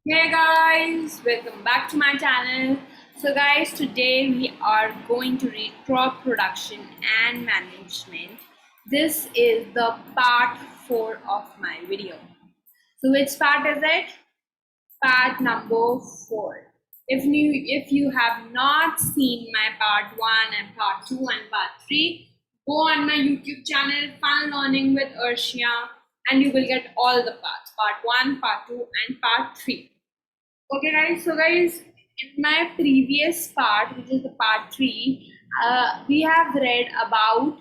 Hey guys, welcome back to my channel. So guys, today we are going to read crop production and management. This is the part 4 of my video. So which part is it? Part number 4. If you have not seen my part 1 and part 2 and part 3, go on my YouTube channel Fun Learning with ARSHIA and you will get all the parts, part 1, part 2 and part 3. Okay guys, so guys, in my previous part, which is the part 3, we have read about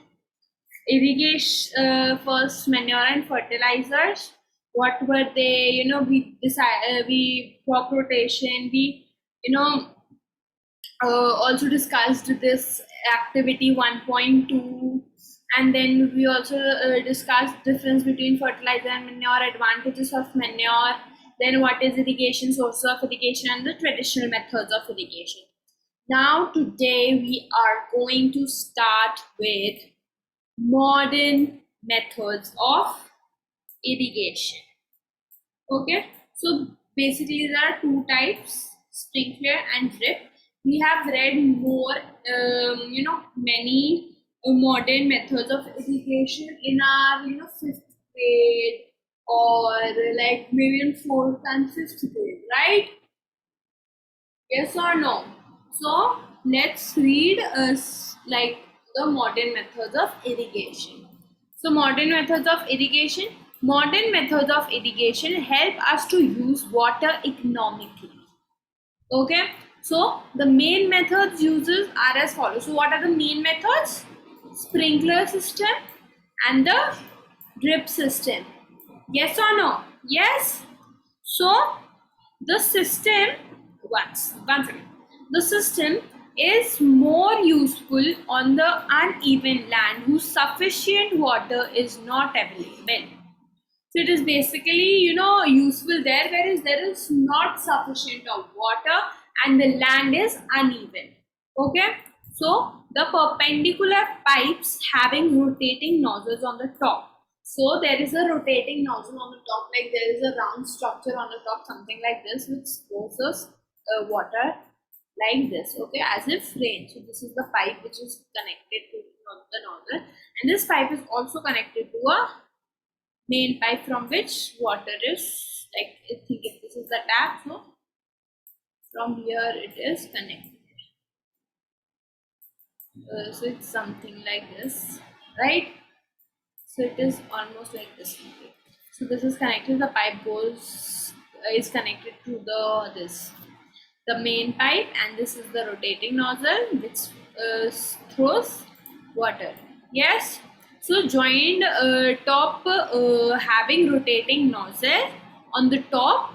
irrigation, first manure and fertilizers. What were they? We crop rotation. We also discussed this activity 1.2, and then we also discussed difference between fertilizer and manure, advantages of manure, then what is irrigation, sources of irrigation, and the traditional methods of irrigation. Now today we are going to start with modern methods of irrigation. Okay, so basically there are two types, sprinkler and drip. We have read more many modern methods of irrigation in our 5th grade, or like maybe in 4th and 5th grade, right? Yes or no? So let's read like the modern methods of irrigation. So modern methods of irrigation. Modern methods of irrigation help us to use water economically. Okay. So the main methods uses are as follows. So what are the main methods? Sprinkler system and the drip system. Yes or no? Yes. So the system, once again, the system is more useful on the uneven land whose sufficient water is not available. So it is basically useful there whereas there is not sufficient of water and the land is uneven. Okay, so the perpendicular pipes having rotating nozzles on the top. So there is a rotating nozzle on the top, like there is a round structure on the top, something like this, which forces water like this, okay, as if rain. So this is the pipe which is connected to the nozzle, and this pipe is also connected to a main pipe from which water is, like, I think if this is the tap, so from here it is connected. So it's something like this, right? So it is almost like this. So this is connected, the pipe is connected to the main pipe, and this is the rotating nozzle which throws water. Yes. So joined top having rotating nozzle on the top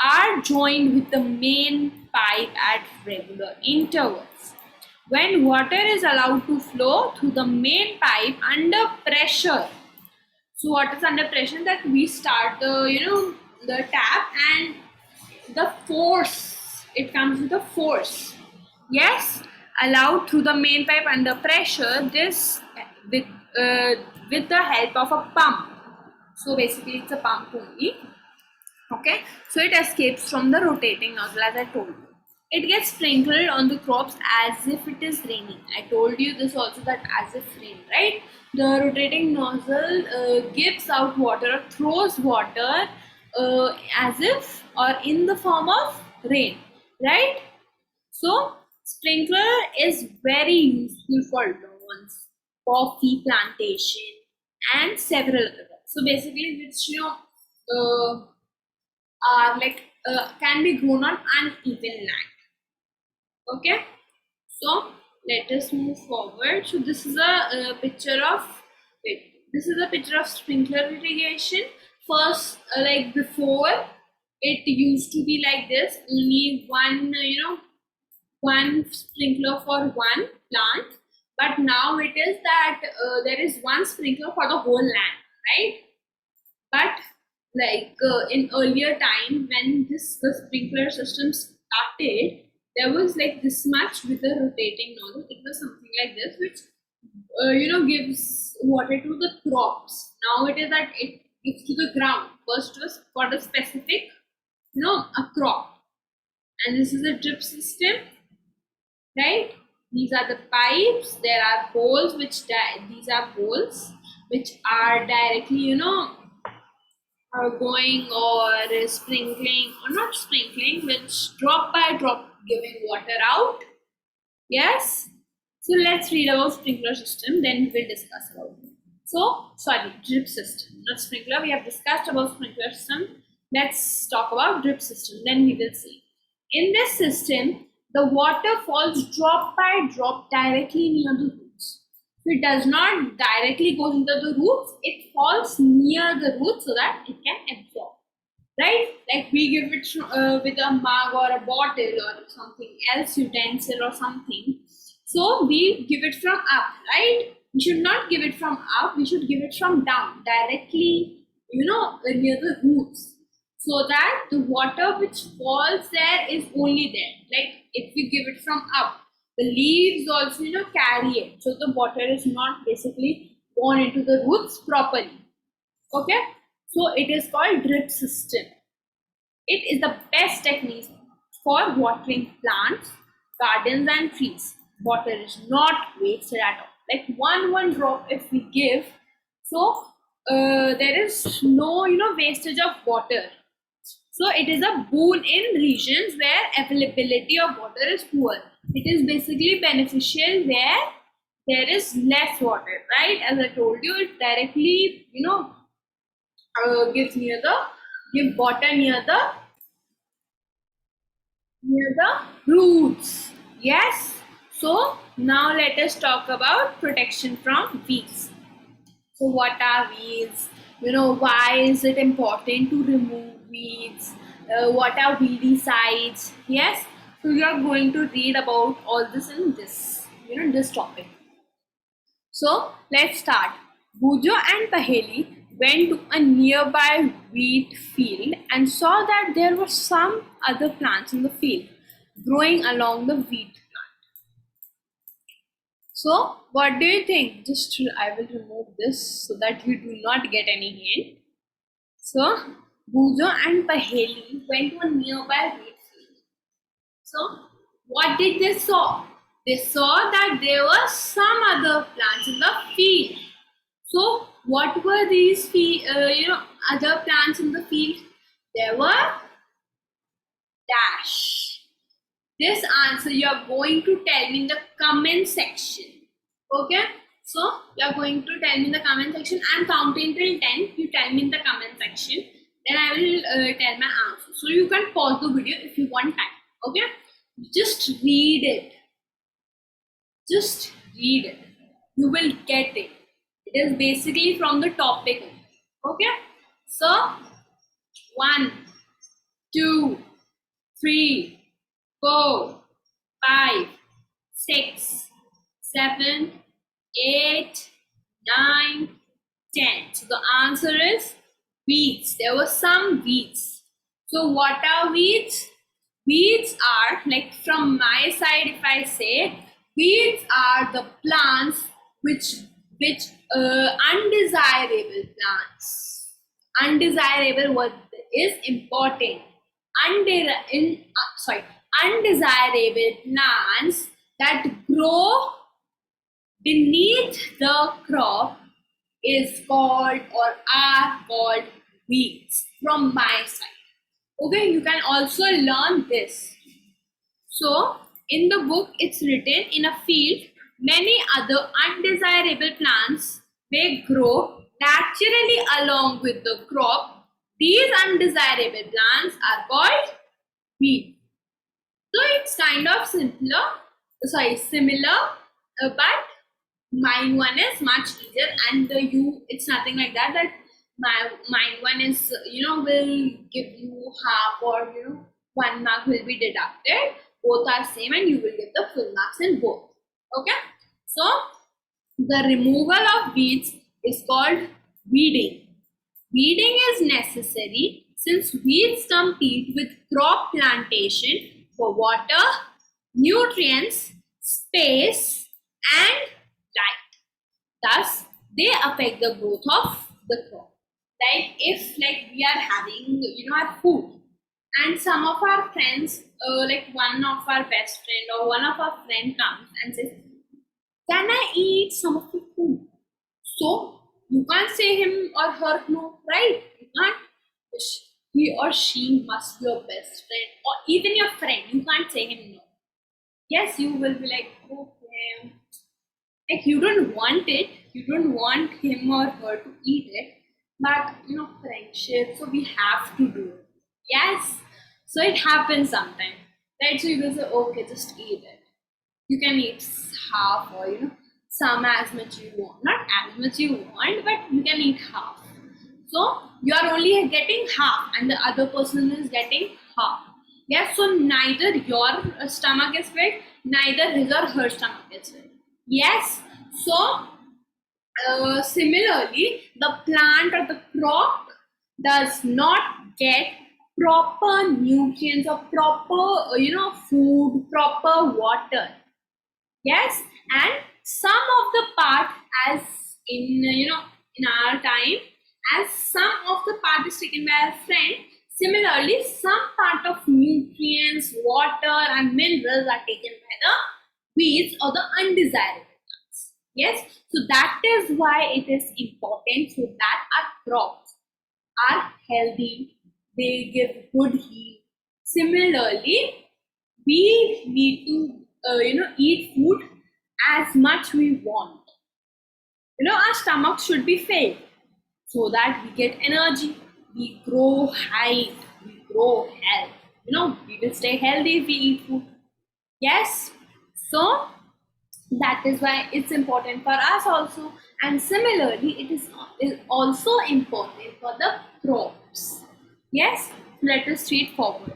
are joined with the main pipe at regular intervals. When water is allowed to flow through the main pipe under pressure, so what is under pressure? That we start the tap and the force, it comes with a force. Yes, allowed through the main pipe under pressure, this with with the help of a pump. So basically it's a pump only. Okay, so it escapes from the rotating nozzle, as I told you. It gets sprinkled on the crops as if it is raining. I told you this also, that as if rain, right? The rotating nozzle gives out water, throws water as if, or in the form of rain, right? So sprinkler is very useful for lawns, coffee plantation, and several other. So basically, which are like can be grown on uneven land. Okay, so let us move forward. So this is a picture of, this is a picture of sprinkler irrigation. First, like before, it used to be like this, only one one sprinkler for one plant, but now it is that there is one sprinkler for the whole land, right? But like in earlier time, when the sprinkler system started, there was like this much with the rotating nozzle. It was something like this, which gives water to the crops. Now it is that it gives to the ground first for the specific, a crop. And this is a drip system, right? These are the pipes. There are holes these are holes which are directly, are going or sprinkling or not sprinkling, which drop by drop giving water out. Yes. So let's read about sprinkler system, then we'll discuss about it. So, sorry, drip system, not sprinkler. We have discussed about sprinkler system. Let's talk about drip system, then we will see. In this system, the water falls drop by drop directly near the roots. So it does not directly go into the roots, it falls near the roots so that it can absorb. Right? Like we give it with a mug or a bottle or something else, utensil or something. So we give it from up, right? We should not give it from up, we should give it from down, directly, near the roots. So that the water which falls there is only there. Like if we give it from up, the leaves also, carry it. So the water is not basically gone into the roots properly. Okay? So it is called drip system. It is the best technique for watering plants, gardens and trees. Water is not wasted at all. Like one drop if we give, so there is no wastage of water. So it is a boon in regions where availability of water is poor. It is basically beneficial where there is less water, right? As I told you, it directly give water near the roots. Yes. So now let us talk about protection from weeds. So what are weeds? Why is it important to remove weeds? What are weedicides? Yes. So we are going to read about all this in this topic. So let's start. Bujo and Paheli went to a nearby wheat field and saw that there were some other plants in the field growing along the wheat plant. So what do you think? I will remove this so that you do not get any hint. So Bujo and Paheli went to a nearby wheat field. So what did they saw? They saw that there were some other plants in the field. So what were these other plants in the field? There were dash. This answer you are going to tell me in the comment section. Okay? So you are going to tell me in the comment section. I am counting till 10. You tell me in the comment section. Then I will tell my answer. So you can pause the video if you want time. Okay? Just read it. Just read it. You will get it. It is basically from the topic. Okay? So 1, 2, 3, 4, 5, 6, 7, 8, 9, 10. So the answer is weeds. There were some weeds. So what are weeds? Weeds are, like from my side if I say, weeds are the plants which undesirable plants. Undesirable word is important. Undesirable plants that grow beneath the crop is called or are called weeds from my side. Okay, you can also learn this. So in the book it's written, in a field many other undesirable plants may grow naturally along with the crop. These undesirable plants are called weeds. So it's kind of similar, but mine one is much easier, and it's nothing like that. That mine one is will give you half or 1 mark will be deducted. Both are same, and you will get the full marks in both. Okay. So the removal of weeds is called weeding. Weeding is necessary since weeds compete with crop plantation for water, nutrients, space, and light. Thus, they affect the growth of the crop. Like if like we are having our food, and some of our friends, like one of our best friend or one of our friend comes and says, "Can I eat some of your food?" So you can't say him or her no, right? You can't. He or she must be your best friend or even your friend. You can't say him no. Yes, you will be like, okay, like you don't want it, you don't want him or her to eat it, but friendship, so we have to do it. Yes, so it happens sometimes, right? So you can say, okay, just eat it. You can eat half or some as much you want, not as much you want, but you can eat half. So you are only getting half and the other person is getting half. Yes, so neither your stomach is filled, neither his or her stomach is filled. Yes, so similarly, the plant or the crop does not get proper nutrients or proper, food, proper water. Yes, and some of the part, as in in our time, as some of the part is taken by a friend. Similarly, some part of nutrients, water, and minerals are taken by the weeds or the undesirable plants. Yes, so that is why it is important so that our crops are healthy, they give good heat. Similarly, we need to eat food as much we want. Our stomach should be filled so that we get energy, we grow height, we grow health. We will stay healthy if we eat food. Yes, so that is why it's important for us also, and similarly it is also important for the crops. Yes, let us read forward.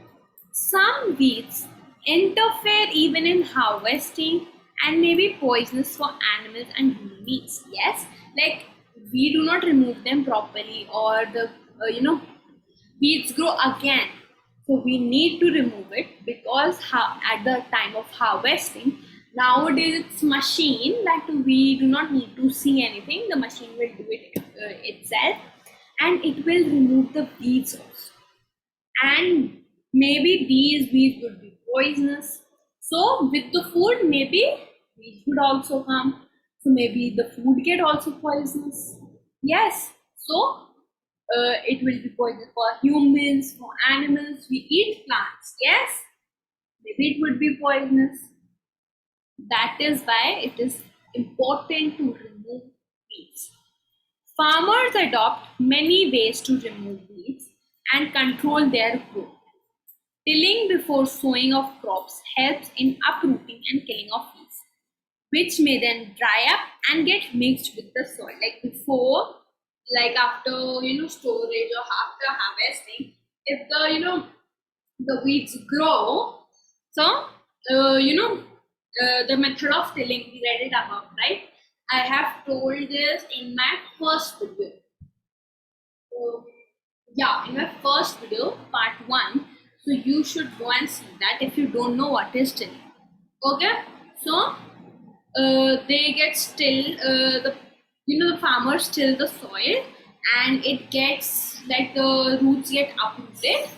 Some weeds interfere even in harvesting and may be poisonous for animals and human beings. Yes, like we do not remove them properly, or the weeds grow again, so we need to remove it, because at the time of harvesting, nowadays it's machine that we do not need to see anything, the machine will do it itself, and it will remove the weeds also, and maybe these weeds would be poisonous. So with the food, maybe weeds would also come, so maybe the food get also poisonous. Yes, so it will be poison for humans, for animals. We eat plants, yes, maybe it would be poisonous. That is why it is important to remove weeds. Farmers adopt many ways to remove weeds and control their growth. Tilling before sowing of crops helps in uprooting and killing of weeds, which may then dry up and get mixed with the soil. Like before, like after storage or after harvesting, if the weeds grow, so the method of tilling, we read it above, right? I have told this in my first video. So yeah, in my first video, part 1. So you should go and see that if you don't know what is tilling. Okay, so they get still the farmers till the soil, and it gets like the roots get uprooted,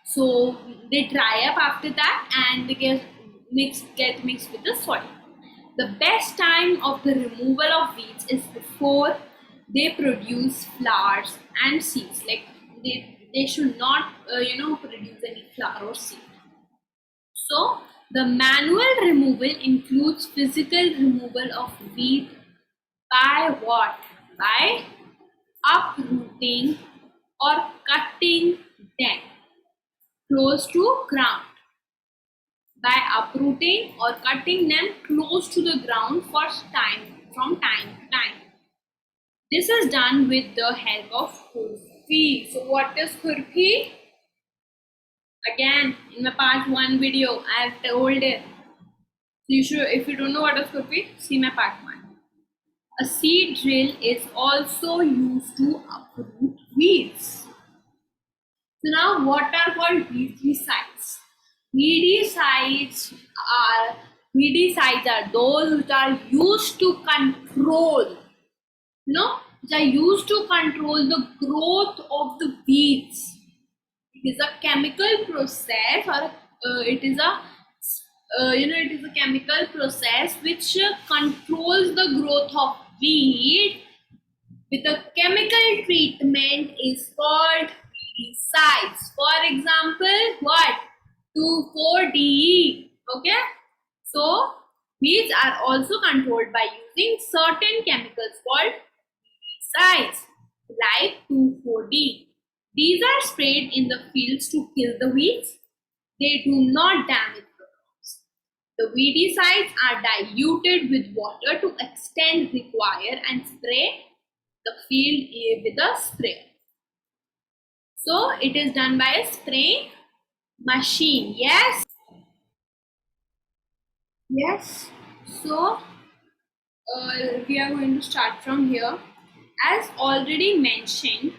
so they dry up after that and they get mixed with the soil. The best time of the removal of weeds is before they produce flowers and seeds. Like they should not produce any flower or seed. So the manual removal includes physical removal of weed by what? By uprooting or cutting them close to ground. By uprooting or cutting them close to the ground from time to time. This is done with the help of khurpi. So what is khurpi? Again, in my part 1 video, I have told it. So you should, if you don't know what is khurpi, see my part 1. A seed drill is also used to uproot weeds. So now, what are called weedicides? Weedicides are those which are used to control, which are used to control the growth of the weeds. It is a chemical process, or it is a it is a chemical process which controls the growth of weed with a chemical treatment is called weedicides. For example, what? 2,4-DE. Okay. So weeds are also controlled by using certain chemicals called weedicides, like 2,4-D. These are sprayed in the fields to kill the weeds. They do not damage the crops. The weedicides are diluted with water to extent required and spray the field with a sprayer. So it is done by a spraying machine. Yes. Yes. So we are going to start from here. As already mentioned,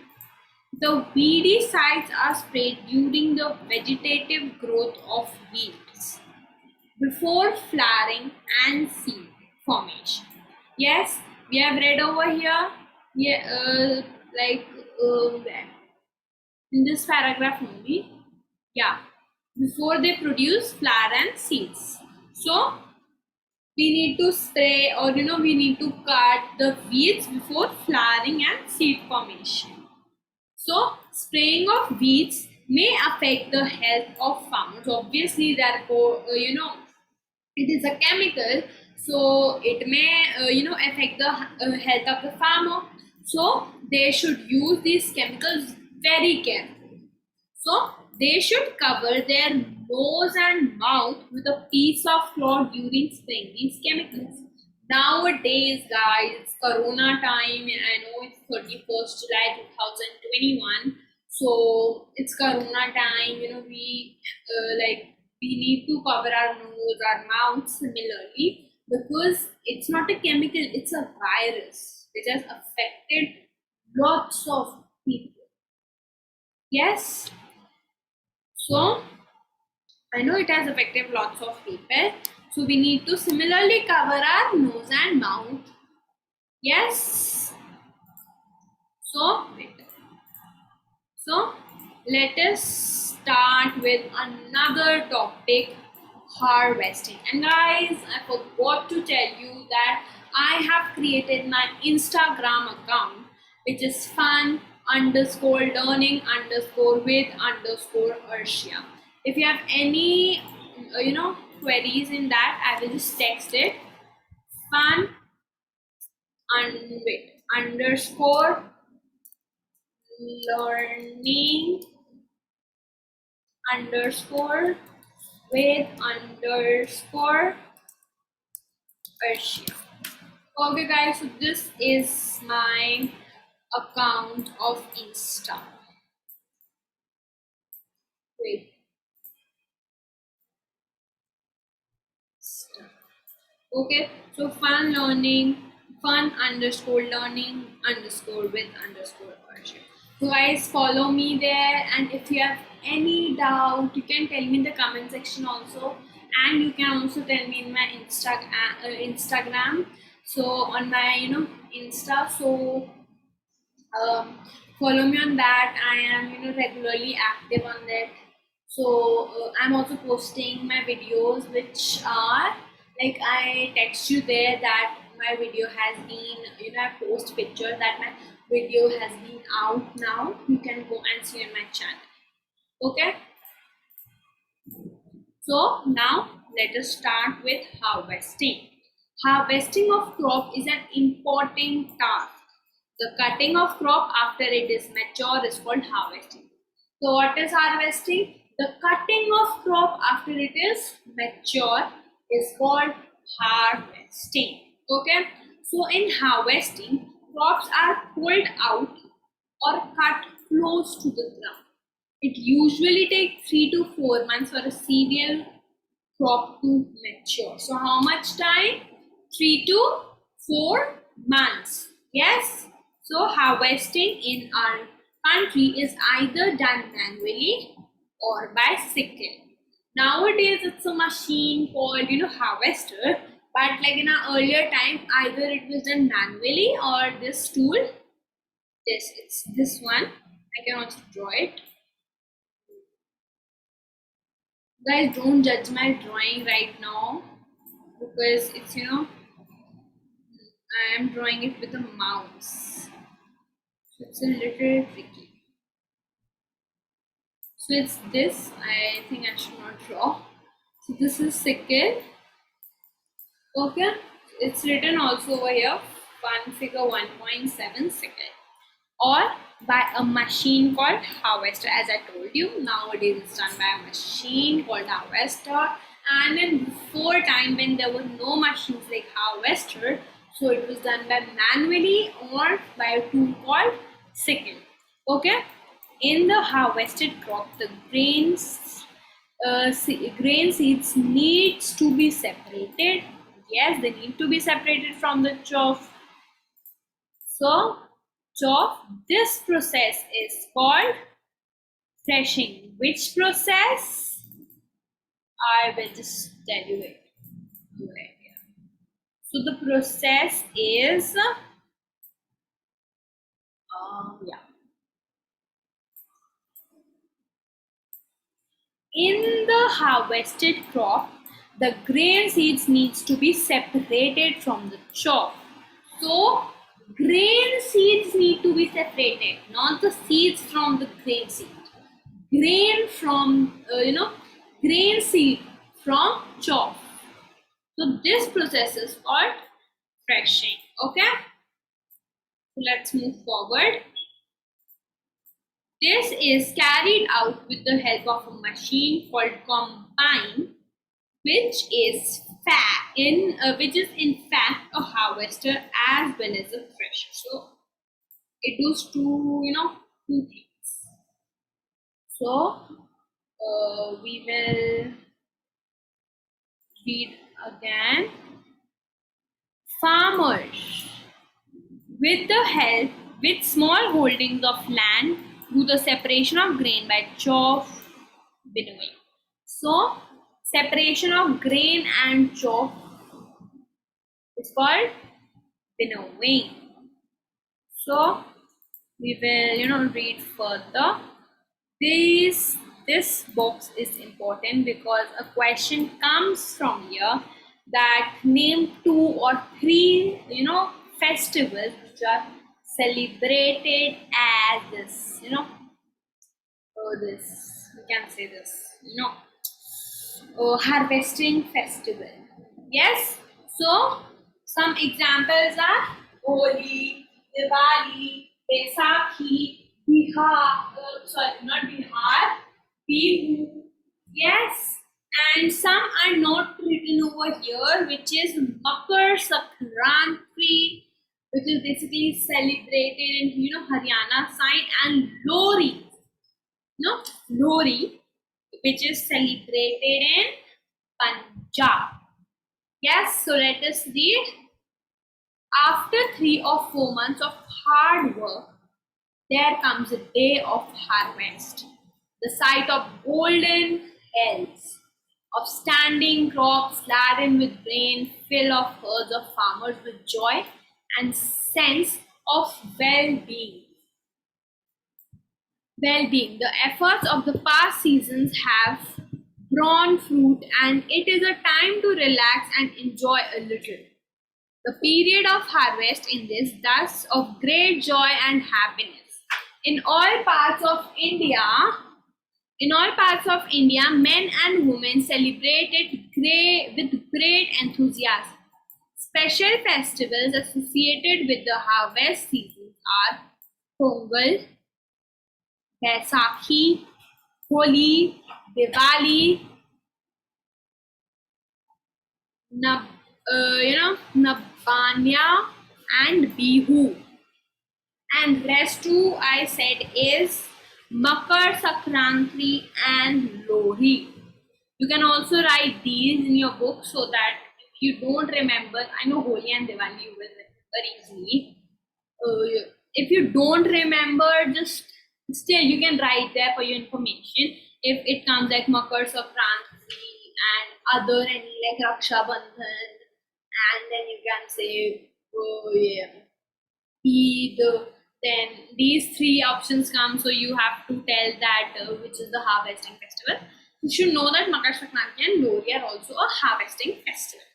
the weedicides are sprayed during the vegetative growth of weeds before flowering and seed formation. Yes, we have read over here. Yeah, in this paragraph only. Yeah, before they produce flower and seeds. So we need to spray, or we need to cut the weeds before flowering and seed formation. So spraying of weeds may affect the health of farmers. Obviously, therefore, it is a chemical, so it may affect the health of the farmer. So they should use these chemicals very carefully. So they should cover their nose and mouth with a piece of cloth during spraying these chemicals. Nowadays, guys, it's Corona time. I know it's 31st July 2021. So it's Corona time. We need to cover our nose, our mouth similarly, because it's not a chemical, it's a virus which has affected lots of people. Yes. So I know it has affected lots of people. So we need to similarly cover our nose and mouth. Yes. So let us start with another topic, harvesting. And guys, I forgot to tell you that I have created my Instagram account, which is fun_learning_with_ARSHIA. If you have any queries in that, I will just text it. Fun and wait underscore learning underscore with underscore ARSHIA. Okay guys, so this is my account of Insta. Wait. Okay, so fun_learning_with_ARSHIA. So guys, follow me there, and if you have any doubt, you can tell me in the comment section also, and you can also tell me in my Instagram. So on my Insta, so follow me on that. I am regularly active on that. So I'm also posting my videos, which are like, I text you there that my video has been, I post picture that my video has been out now. You can go and see on my channel. Okay. So now let us start with harvesting. Harvesting of crop is an important task. The cutting of crop after it is mature is called harvesting. So what is harvesting? The cutting of crop after it is mature is called harvesting. Okay. So in harvesting, crops are pulled out or cut close to the ground. It usually takes 3 to 4 months for a cereal crop to mature. So how much time? 3 to 4 months. Yes. So harvesting in our country is either done manually or by sickle. Nowadays it's a machine called harvester, but like in our earlier time, either it was done manually or this tool it's this one. I can also draw it. Guys, don't judge my drawing right now because it's, I am drawing it with a mouse. So it's a little tricky. So it's this. I think I should not draw. So this is sickle. Okay. It's written also over here. Figure 1.7 sickle. Or by a machine called harvester. As I told you, nowadays it's done by a machine called harvester. And in before time when there were no machines like harvester, so it was done by manually or by a tool called sickle. Okay. In the harvested crop, the grain seeds needs to be separated. Yes, they need to be separated from the chaff. So, chaff, this process is called threshing. Which process? I will just tell you it. So the process is in the harvested crop, the grain seeds needs to be separated from the chaff. So grain seeds need to be separated, not the seeds from the grain seed. Grain from grain seed from chaff. So this process is called threshing. Okay. So let's move forward. This is carried out with the help of a machine called combine, which is in fact a harvester as well as a thresher. So it does two things. So we will read again. Farmers, with small holdings of land, do the separation of grain by chaff winnowing. So separation of grain and chaff is called winnowing. So we will read further. This box is important because a question comes from here that name 2 or 3 festivals which are celebrated as this this we can say this harvesting festival. Yes, so some examples are Holi, Diwali, Baisakhi, Bihu. Yes, and some are not written over here, which is Makar Sankranti, which is basically celebrated in Haryana side, and Lori, which is celebrated in Punjab. Yes, so let us read. After 3 or 4 months of hard work, there comes a day of harvest, the sight of golden hills, of standing crops laden with grain, fill of herds of farmers with joy and sense of well-being. The efforts of the past seasons have borne fruit, and it is a time to relax and enjoy a little. The period of harvest in this thus of great joy and happiness. In all parts of India, men and women celebrated with great enthusiasm. Special festivals associated with the harvest seasons are Pongal, Baisakhi, Holi, Diwali, Nabanya, and Bihu. And rest two I said is Makar Sankranti and Lohri. You can also write these in your book so that if you don't remember, I know Holi and Diwali you will very easily. If you don't remember, just still you can write there for your information. If it comes like Makar Sankranti and other any like Raksha Bandhan, and then you can say Eid, Then these three options come, so you have to tell that which is the harvesting festival. You should know that Makar Sankranti and Lori are also a harvesting festival.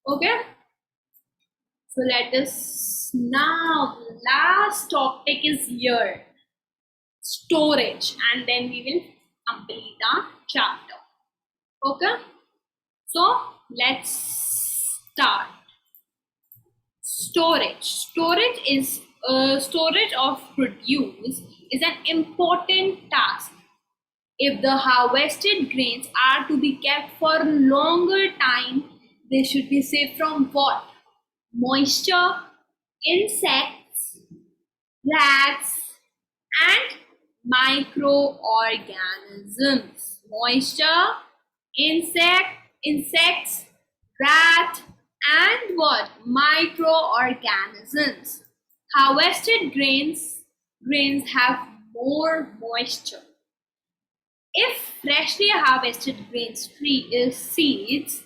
Okay. So let us now, last topic is here, storage, and then we will complete our chapter. Okay. So let's start. Storage is storage of produce is an important task. If the harvested grains are to be kept for longer time, they should be safe from what? Moisture, insects, rats, and microorganisms. Moisture, insects, rat, and what? Microorganisms. Harvested grains have more moisture. If freshly harvested grain seeds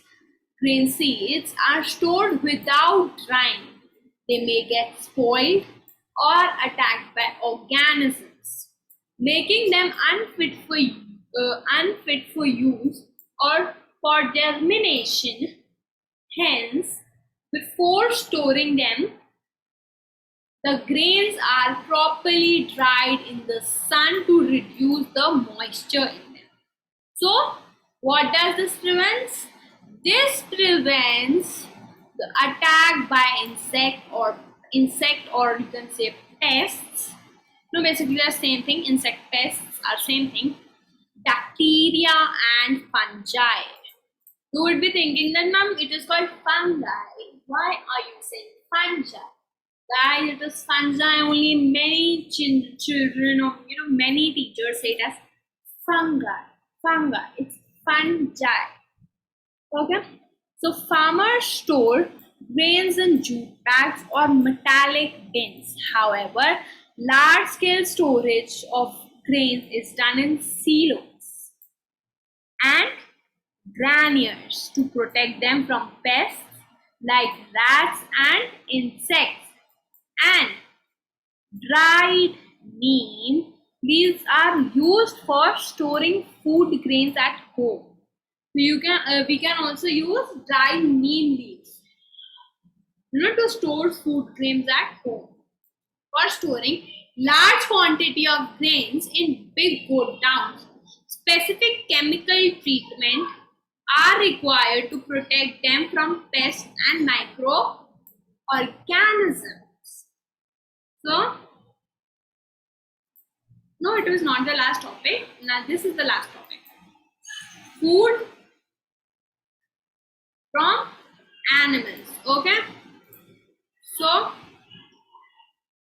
are stored without drying, they may get spoiled or attacked by organisms, making them unfit for use or for germination. Hence, before storing them, the grains are properly dried in the sun to reduce the moisture in them. So, what does this prevent? This prevents the attack by insect or you can say pests. No, basically the same thing. Insect pests are same thing. Bacteria and fungi. You would be thinking that, ma'am, it is called fungi. Why are you saying fungi? Guys, it is fungi. Only many children or many teachers say it as fungi. It's fungi. Okay. So farmers store grains in jute bags or metallic bins. However, large-scale storage of grains is done in silos and granaries to protect them from pests like rats and insects. And dried neem, these are used for storing food grains at home. So we can also use dried neem leaves, to store food grains at home. For storing large quantity of grains in big godowns, specific chemical treatment are required to protect them from pests and microorganisms. So, no, it was not the last topic. Now this is the last topic. Food from animals. Okay. So,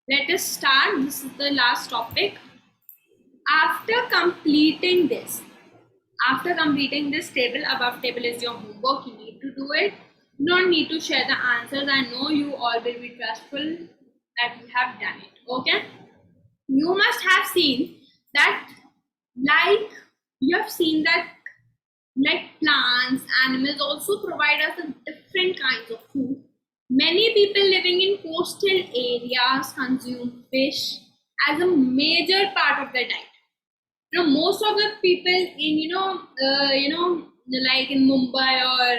let us start. This is the last topic. After completing this table, above table is your homework. You need to do it. You don't need to share the answers. I know you all will be trustful that you have done it. Okay. You must have seen that, like plants, animals also provide us with different kinds of food. Many people living in coastal areas consume fish as a major part of their diet. Most of the people in like in Mumbai or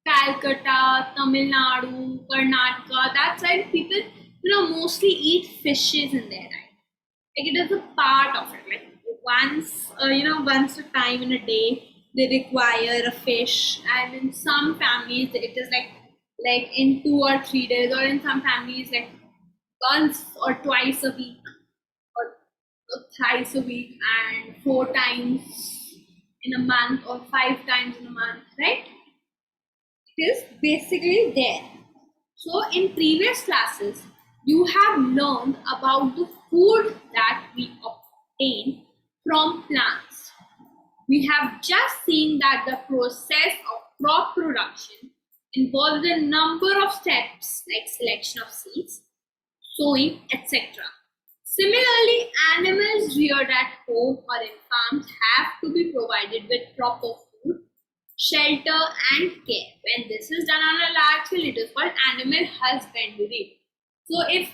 Calcutta, Tamil Nadu, Karnataka, that side, people mostly eat fishes in their diet. Like it is a part of it. Like once a time in a day they require a fish, and in some families it is like in 2 or 3 days, or in some families like once or twice a week, or thrice a week, and 4 times in a month, or 5 times in a month, right? It is basically there. So in previous classes, you have learned about the food that we obtain from plants. We have just seen that the process of crop production involves a number of steps like selection of seeds, sowing, etc. Similarly, animals reared at home or in farms have to be provided with proper food, shelter, and care. When this is done on a large scale, it is called animal husbandry. So if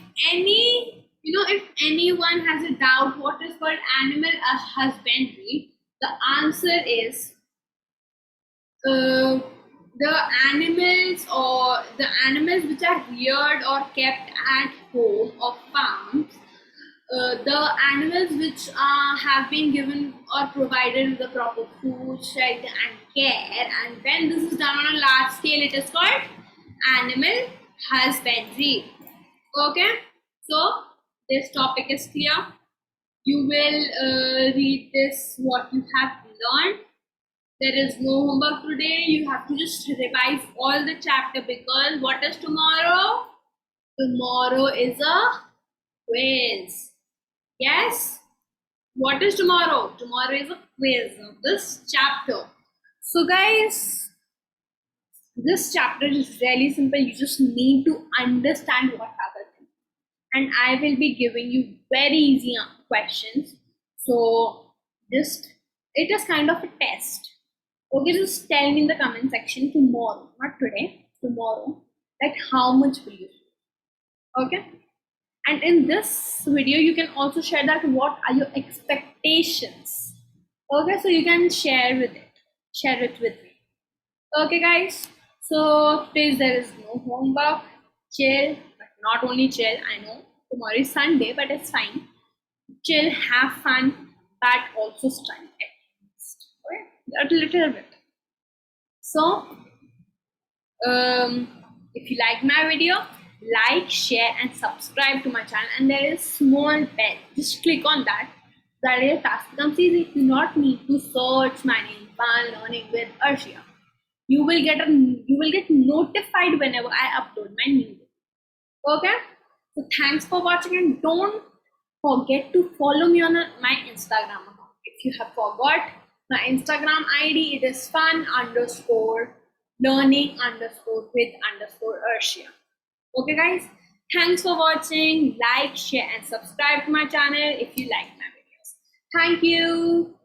if anyone has a doubt what is called animal husbandry, the answer is uh, the animals which are reared or kept at home or farms, the animals which have been given or provided the proper food, shelter, and care, and when this is done on a large scale, it is called animal husbandry. Okay, so this topic is clear. You will read this what you have learned. There is no homework today. You have to just revise all the chapter, because what is tomorrow? Tomorrow is a quiz. Yes? What is tomorrow? Tomorrow is a quiz of this chapter. So guys, this chapter is really simple. You just need to understand what are the things. And I will be giving you very easy questions. So just, it is kind of a test. Okay, just tell me in the comment section tomorrow, not today, tomorrow, like how much will you do? Okay. And in this video, you can also share that what are your expectations. Okay, so you can share it with me. Okay, guys. So please, there is no homework. Chill, but not only chill. I know tomorrow is Sunday, but it's fine. Chill, have fun, but also study at least. Okay, a little bit. So, if you like my video, like, share, and subscribe to my channel. And there is small bell. Just click on that. That is task becomes easy. You do not need to search my name, Fun Learning with ARSHIA. You will get notified whenever I upload my new video. Okay. So thanks for watching, and don't forget to follow me on my Instagram account. If you have forgot my Instagram ID, it is fun_learning_with_ARSHIA. Okay, guys. Thanks for watching. Like, share, and subscribe to my channel if you like my videos. Thank you.